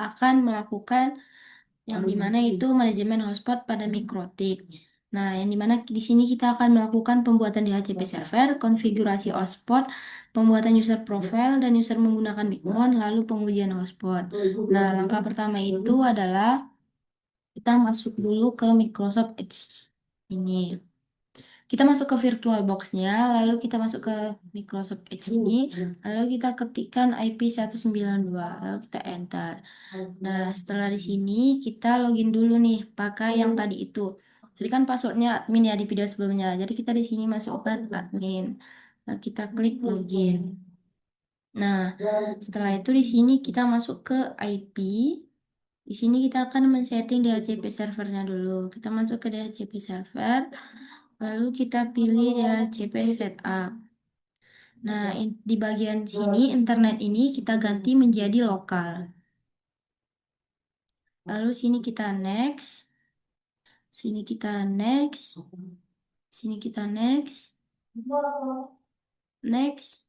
akan melakukan yang dimana itu manajemen hotspot pada Mikrotik. Nah, yang dimana di sini kita akan melakukan pembuatan DHCP server, konfigurasi hotspot, pembuatan user profile dan user menggunakan Micmon, lalu pengujian hotspot. Nah, langkah pertama itu adalah kita masuk dulu ke Microsoft Edge ini. Kita masuk ke VirtualBox-nya, lalu kita masuk ke Microsoft Edge ini, lalu kita ketikkan IP 192, lalu kita enter. Nah, setelah di sini kita login dulu nih, pakai yang tadi itu. Jadi kan passwordnya admin ya di video sebelumnya. Jadi kita di sini masukkan admin. Nah, kita klik login. Nah, setelah itu di sini kita masuk ke IP. Di sini kita akan men-setting DHCP servernya dulu. Kita masuk ke DHCP server, lalu kita pilih DHCP setup. Nah, di bagian sini internet ini kita ganti menjadi lokal. Lalu sini kita next, sini kita next, sini kita next, next.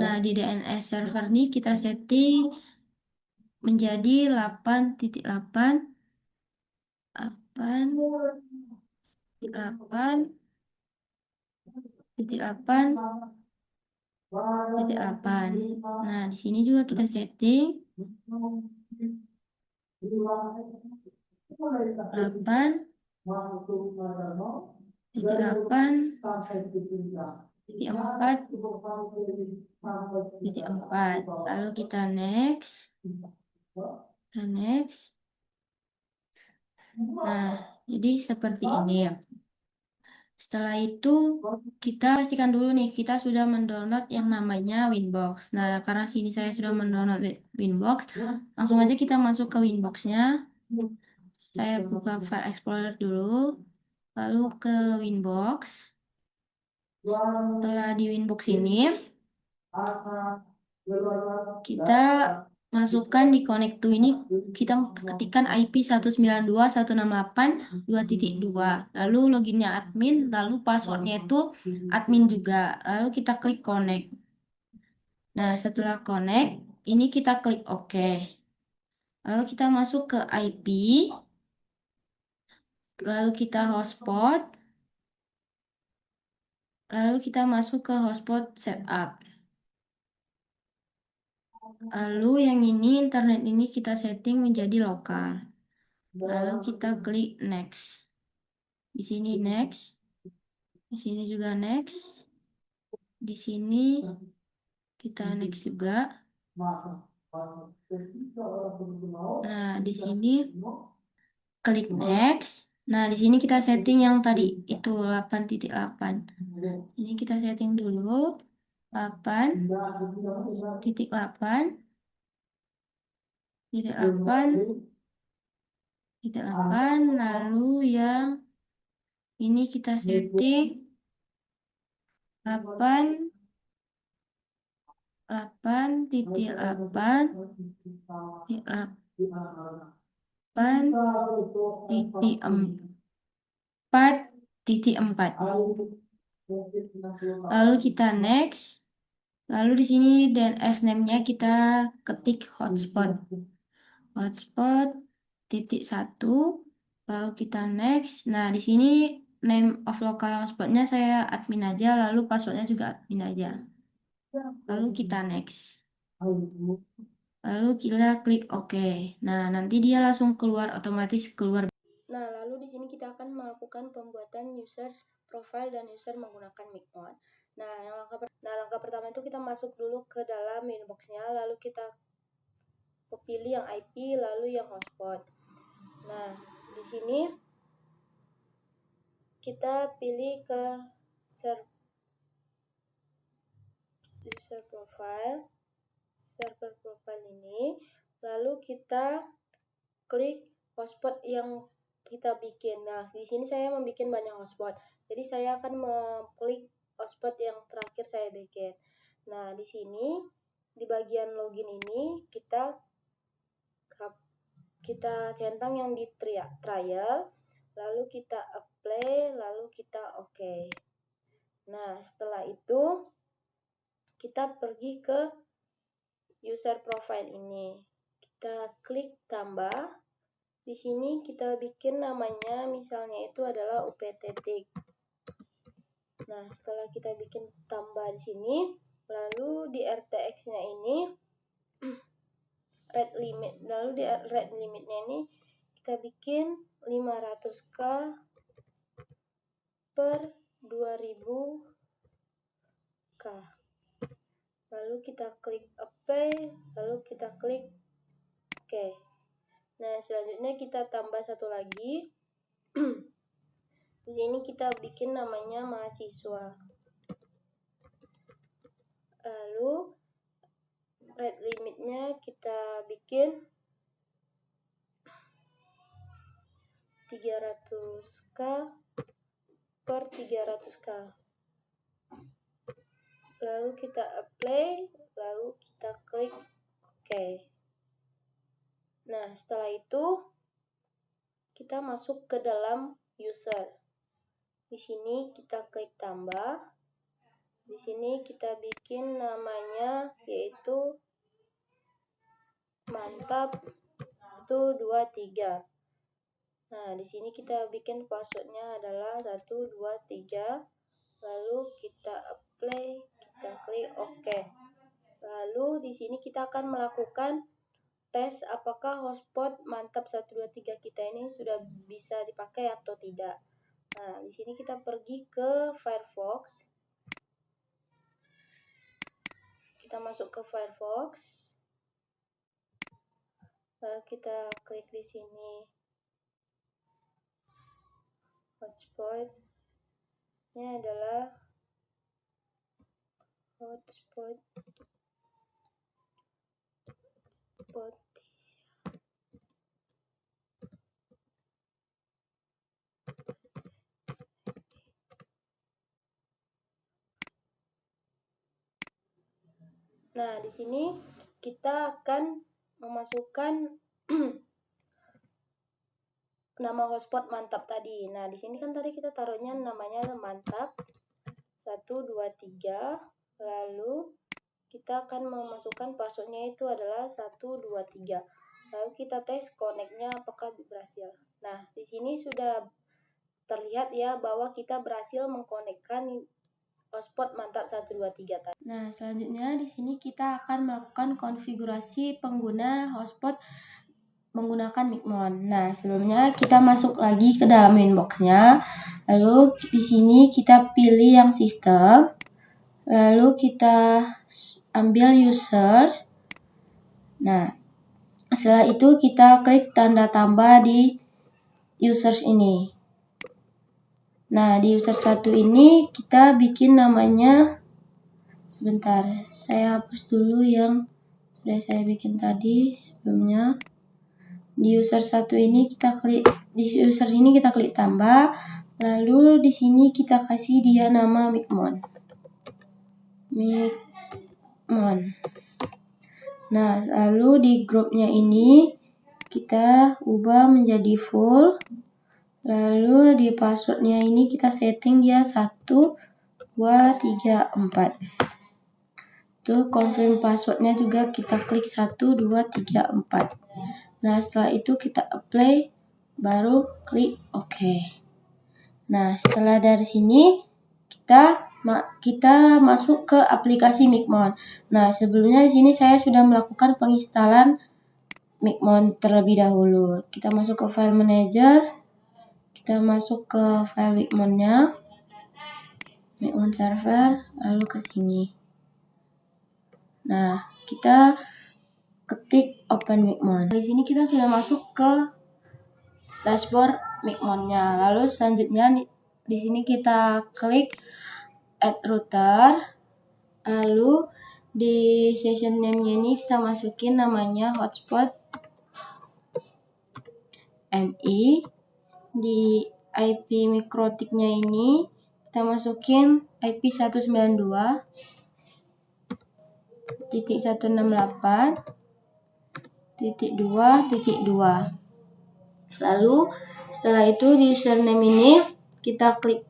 Nah, di DNS server ini kita setting menjadi 8.8, 8.8.8. Nah, di sini juga kita setting 8.8.4.4. Lalu kita next. Nah, jadi seperti ini ya. Setelah itu kita pastikan dulu nih kita sudah mendownload yang namanya Winbox. Nah, karena sini saya sudah mendownload Winbox, langsung aja kita masuk ke Winbox-nya. Saya buka file explorer dulu, lalu ke Winbox. Setelah di Winbox ini, kita masukkan di connect to ini, kita ketikkan IP 192.168.2.2, lalu loginnya admin, lalu passwordnya itu admin juga, lalu kita klik connect. Nah, setelah connect, ini kita klik OK. Lalu kita masuk ke IP, lalu kita hotspot, lalu kita masuk ke hotspot setup. Lalu yang ini internet ini kita setting menjadi lokal. Lalu kita klik next. Di sini next. Di sini juga next. Di sini kita next juga. Nah, di sini klik next. Nah, di sini kita setting yang tadi itu 8.8. Ini kita setting dulu 8.8.8, lalu yang ini kita setting 8.8.4.4. Lalu kita next. Lalu di sini DNS name-nya kita ketik hotspot. Hotspot.1. Lalu kita next. Nah, di sini name of local hotspotnya saya admin aja, lalu passwordnya juga admin aja. Lalu kita next. Lalu kita klik OK. Nah, nanti dia langsung keluar, otomatis keluar. Nah, lalu di sini kita akan melakukan pembuatan user profile dan user menggunakan Micmon. Nah, langkah pertama itu kita masuk dulu ke dalam inbox-nya, lalu kita pilih yang IP, lalu yang hotspot. Nah, di sini kita pilih ke user profile, server profile ini, lalu kita klik hotspot yang kita bikin. Nah, di sini saya membuat banyak hotspot. Jadi saya akan mengklik hotspot yang terakhir saya bikin. Nah, di sini di bagian login ini kita centang yang di trial, lalu kita apply, lalu kita OK. Nah, setelah itu kita pergi ke user profile ini. kita klik tambah. Di sini kita bikin namanya, misalnya itu adalah UPTTIC. Nah, setelah kita bikin tambah di sini, lalu di RTX-nya ini rate limitnya ini kita bikin 500k per 2000k. Lalu kita klik apply, lalu kita klik OK. Nah, selanjutnya kita tambah satu lagi. Di sini kita bikin namanya mahasiswa. Lalu rate limitnya kita bikin 300k per 300k. Lalu kita apply, lalu kita klik OK. Nah, setelah itu kita masuk ke dalam user. Di sini kita klik tambah. Di sini kita bikin namanya yaitu mantap 123. Nah, di sini kita bikin passwordnya adalah 123. Lalu kita apply, kita klik OK. Lalu di sini kita akan melakukan tes apakah hotspot mantap 123 kita ini sudah bisa dipakai atau tidak. Nah, di sini kita pergi ke Firefox. Kita masuk ke Firefox. Lalu kita klik di sini hotspot. Ini adalah hotspot Nah, di sini kita akan memasukkan nama hotspot mantap tadi. Nah, di sini kan tadi kita taruhnya namanya mantap 123. Lalu kita akan memasukkan passwordnya itu adalah 123. Lalu kita tes connect-nya apakah berhasil. Nah, di sini sudah terlihat ya bahwa kita berhasil mengkonekkan hotspot mantap 123 tadi. Nah, selanjutnya di sini kita akan melakukan konfigurasi pengguna hotspot menggunakan Micmon. Nah, sebelumnya kita masuk lagi ke dalam inbox-nya. Lalu di sini kita pilih yang sistem. Lalu kita ambil users. Nah, setelah itu kita klik tanda tambah di users ini. Nah, di user 1 ini kita bikin namanya, sebentar, saya hapus dulu yang sudah saya bikin tadi sebelumnya. Di user 1 ini kita klik, di user ini kita klik tambah, lalu di sini kita kasih dia nama Micmon. Nah, lalu di grupnya ini kita ubah menjadi full. Lalu di passwordnya ini kita setting dia 1, 2, 3, 4. Tuh, confirm passwordnya juga kita klik 1, 2, 3, 4. Nah, setelah itu kita apply, baru klik OK. Nah, setelah dari sini kita masuk ke aplikasi Micmon. Nah, sebelumnya di sini saya sudah melakukan penginstalan Micmon terlebih dahulu. Kita masuk ke file manager. Kita masuk ke file Micmon-nya, Micmon server, lalu ke sini. Nah, kita ketik open Micmon. Di sini kita sudah masuk ke dashboard Micmon-nya. Lalu selanjutnya di sini kita klik add router. Lalu di session name-nya ini kita masukin namanya hotspot MI. Di IP mikrotiknya ini kita masukin IP 192.168.2.2. Lalu setelah itu di username ini kita klik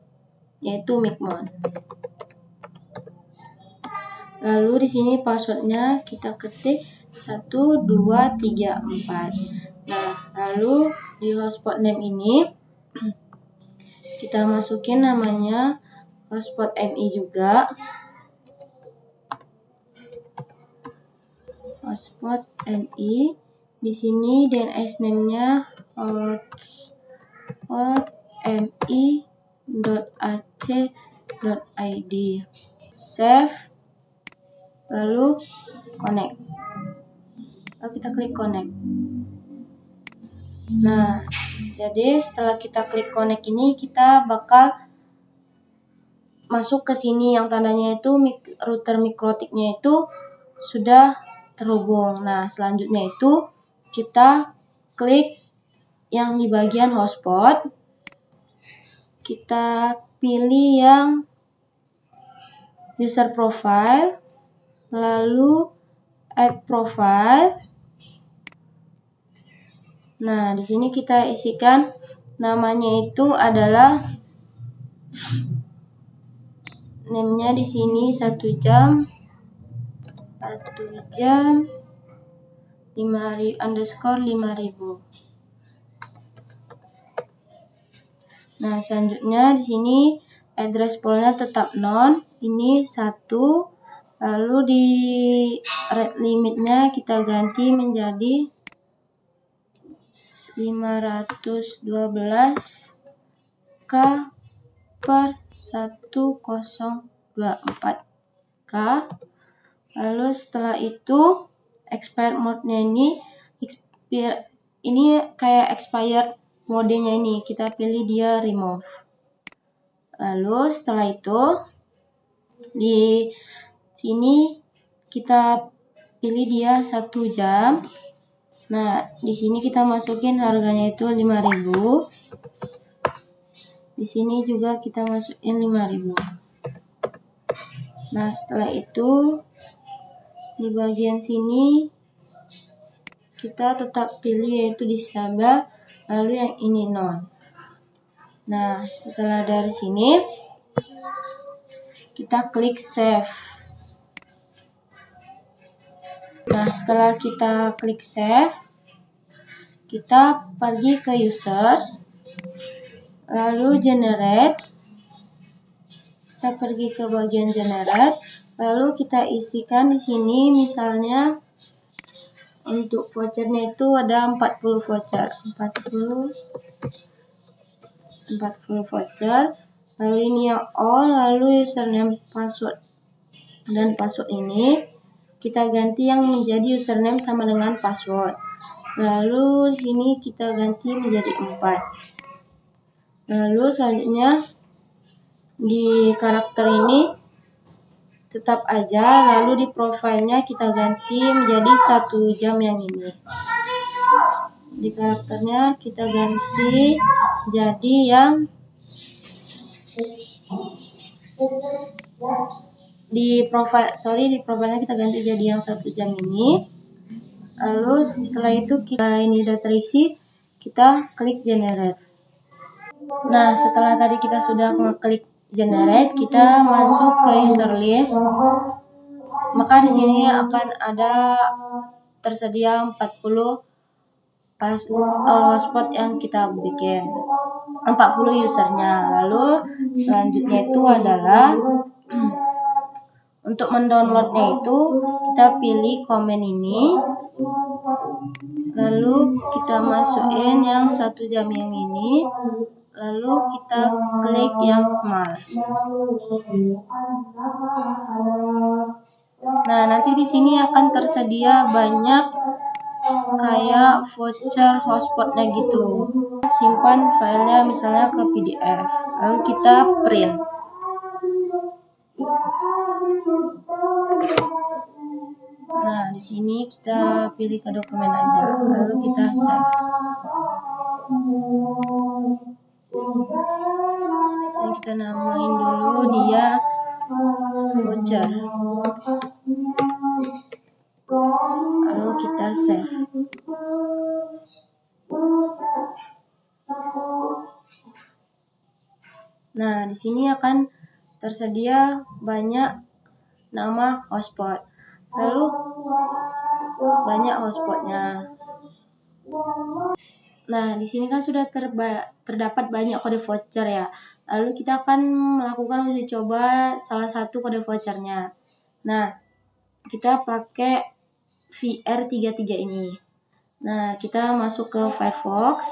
yaitu Micmon. Lalu di sini passwordnya kita ketik 1, 2, 3, 4. Nah, lalu di hotspot name ini kita masukin namanya hotspot MI juga. Hotspot MI. Di sini DNS name-nya hotspot mi.ac.id. Save, lalu connect. Lalu kita klik connect. Nah, jadi setelah kita klik connect ini, kita bakal masuk ke sini yang tandanya itu router mikrotiknya itu sudah terhubung. Nah, selanjutnya itu kita klik yang di bagian hotspot. Kita pilih yang user profile, lalu add profile. Nah, di sini kita isikan namanya itu adalah name-nya di sini 1 jam 5.000. Nah, selanjutnya di sini address poolnya tetap non, ini 1. Lalu di rate limitnya kita ganti menjadi 512K per 1024K. Lalu setelah itu expire mode-nya ini kayak expired modenya ini, kita pilih dia remove. Lalu setelah itu di sini kita pilih dia 1 jam. Nah, di sini kita masukin harganya itu 5.000. Di sini juga kita masukin 5.000. Nah, setelah itu di bagian sini kita tetap pilih yaitu disable, lalu yang ini non. Nah, setelah dari sini kita klik save. Nah, setelah kita klik save, kita pergi ke users, lalu generate. Kita pergi ke bagian generate, lalu kita isikan di sini misalnya untuk vouchernya itu ada 40 voucher. 40 voucher. Lalu ini yang all, lalu username, password dan password ini kita ganti yang menjadi username sama dengan password. Lalu di sini kita ganti menjadi 4. Lalu selanjutnya di karakter ini tetap aja, lalu di profilnya kita ganti menjadi 1 jam yang ini. Di karakternya kita ganti jadi yang di profilnya kita ganti jadi yang 1 jam ini. Lalu setelah itu ini udah terisi, kita klik generate. Nah, setelah tadi kita sudah mengklik generate, kita masuk ke user list. Maka di sini akan ada tersedia 40 hotspot yang kita bikin, 40 usernya. Lalu selanjutnya itu adalah untuk mendownloadnya itu kita pilih komen ini, lalu kita masukin yang 1 jam yang ini, lalu kita klik yang small. Nah, nanti di sini akan tersedia banyak kayak voucher hotspotnya gitu. Simpan filenya misalnya ke PDF, lalu kita print. Nah, di sini kita pilih ke dokumen aja, lalu kita save. Jadi kita namain dulu dia voucher, lalu kita save. Nah, di sini akan tersedia banyak nama hotspot. Lalu banyak hotspotnya. Nah, di sini kan sudah terdapat banyak kode voucher ya. Lalu kita akan melakukan uji coba salah satu kode vouchernya. Nah, kita pakai VR33 ini. Nah, kita masuk ke Firefox,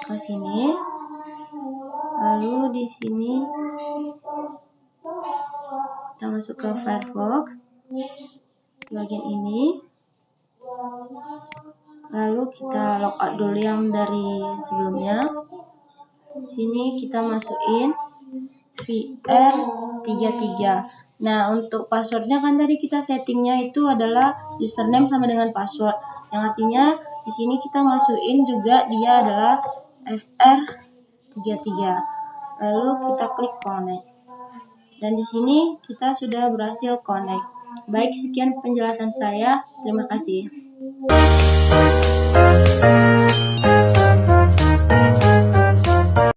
ke sini. Lalu di sini kita masuk ke Firefox, bagian ini. Lalu kita logout dulu yang dari sebelumnya. Sini kita masukin VR33. Nah, untuk passwordnya kan tadi kita settingnya itu adalah username sama dengan password. Yang artinya di sini kita masukin juga dia adalah FR33. Lalu kita klik connect. Dan di sini kita sudah berhasil connect. Baik, sekian penjelasan saya. Terima kasih.